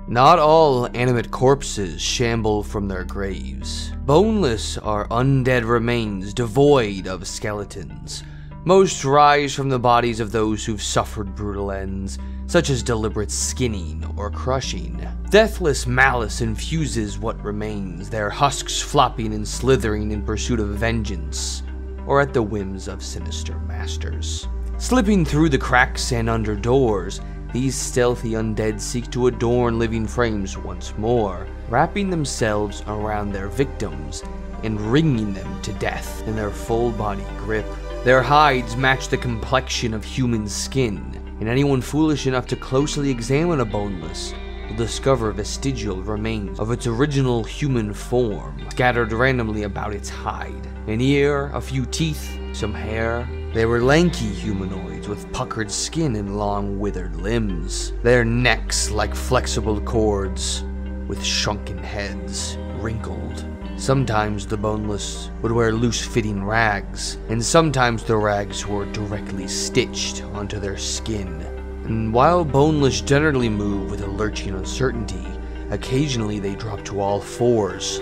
Not all animate corpses shamble from their graves. Boneless are undead remains devoid of skeletons. Most rise from the bodies of those who've suffered brutal ends, such as deliberate skinning or crushing. Deathless malice infuses what remains, their husks flopping and slithering in pursuit of vengeance, or at the whims of sinister masters. Slipping through the cracks and under doors, these stealthy undead seek to adorn living frames once more, wrapping themselves around their victims and wringing them to death in their full body grip. Their hides match the complexion of human skin, and anyone foolish enough to closely examine a boneless will discover vestigial remains of its original human form scattered randomly about its hide. An ear, a few teeth, some hair. They were lanky humanoids with puckered skin and long withered limbs. Their necks like flexible cords, with shrunken heads, wrinkled. Sometimes the boneless would wear loose-fitting rags, and sometimes the rags were directly stitched onto their skin. And while boneless generally move with a lurching uncertainty, occasionally they drop to all fours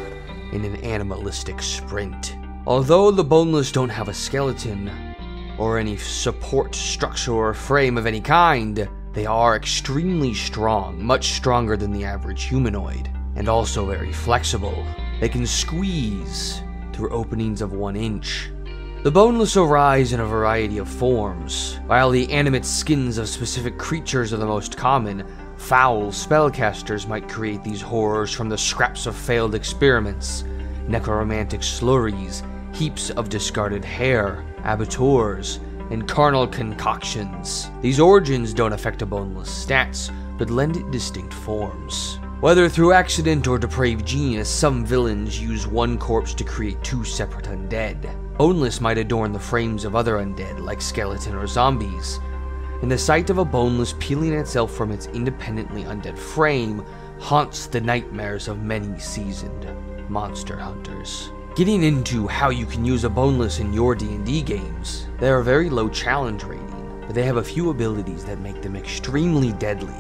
in an animalistic sprint. Although the boneless don't have a skeleton, or any support structure or frame of any kind, they are extremely strong, much stronger than the average humanoid, and also very flexible. They can squeeze through openings of 1 inch. The boneless arise in a variety of forms. While the animate skins of specific creatures are the most common, foul spellcasters might create these horrors from the scraps of failed experiments, necromantic slurries, heaps of discarded hair, abattoirs, and carnal concoctions. These origins don't affect a boneless stats, but lend it distinct forms. Whether through accident or depraved genius, some villains use one corpse to create 2 separate undead. Boneless might adorn the frames of other undead, like skeleton or zombies, and the sight of a boneless peeling itself from its independently undead frame haunts the nightmares of many seasoned monster hunters. Getting into how you can use a boneless in your D&D games, they are very low challenge rating, but they have a few abilities that make them extremely deadly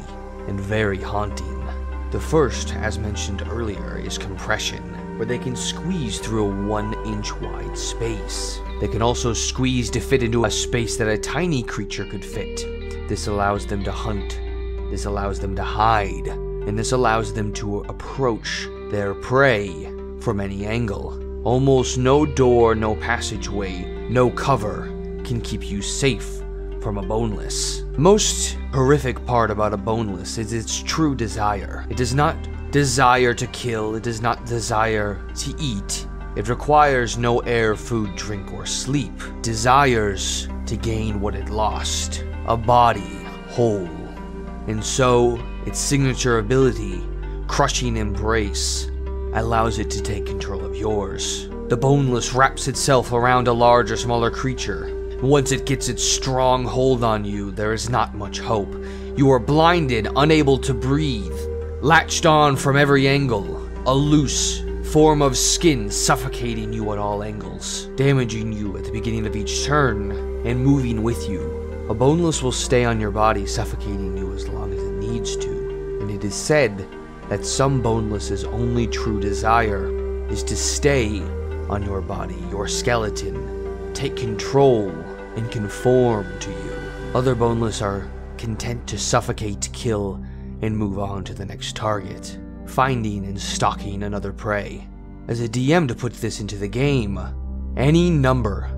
and very haunting. The first, as mentioned earlier, is compression, where they can squeeze through a 1 inch wide space. They can also squeeze to fit into a space that a tiny creature could fit. This allows them to hunt, this allows them to hide, and this allows them to approach their prey from any angle. Almost no door, no passageway, no cover can keep you safe from a boneless. The most horrific part about a boneless is its true desire. It does not desire to kill, it does not desire to eat. It requires no air, food, drink, or sleep. It desires to gain what it lost, a body whole. And so, its signature ability, Crushing Embrace, allows it to take control of yours. The boneless wraps itself around a large or smaller creature. Once it gets its strong hold on you, there is not much hope. You are blinded, unable to breathe, latched on from every angle, a loose form of skin suffocating you at all angles, damaging you at the beginning of each turn, and moving with you. A boneless will stay on your body, suffocating you as long as it needs to, and it is said that some boneless's only true desire is to stay on your body, your skeleton, take control and conform to you. Other boneless are content to suffocate, kill, and move on to the next target, finding and stalking another prey. As a DM, to put this into the game, any number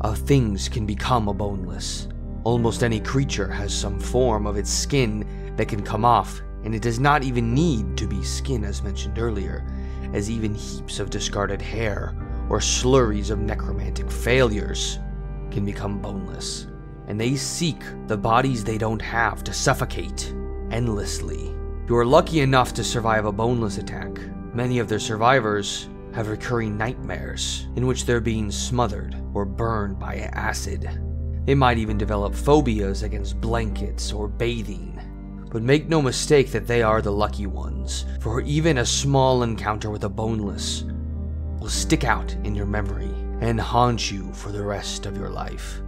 of things can become a boneless. Almost any creature has some form of its skin that can come off, and it does not even need to be skin, as mentioned earlier, as even heaps of discarded hair or slurries of necromantic failures can become boneless. And they seek the bodies they don't have to suffocate endlessly. If you are lucky enough to survive a boneless attack, many of their survivors have recurring nightmares in which they're being smothered or burned by acid. They might even develop phobias against blankets or bathing. But make no mistake that they are the lucky ones, for even a small encounter with a boneless will stick out in your memory and haunt you for the rest of your life.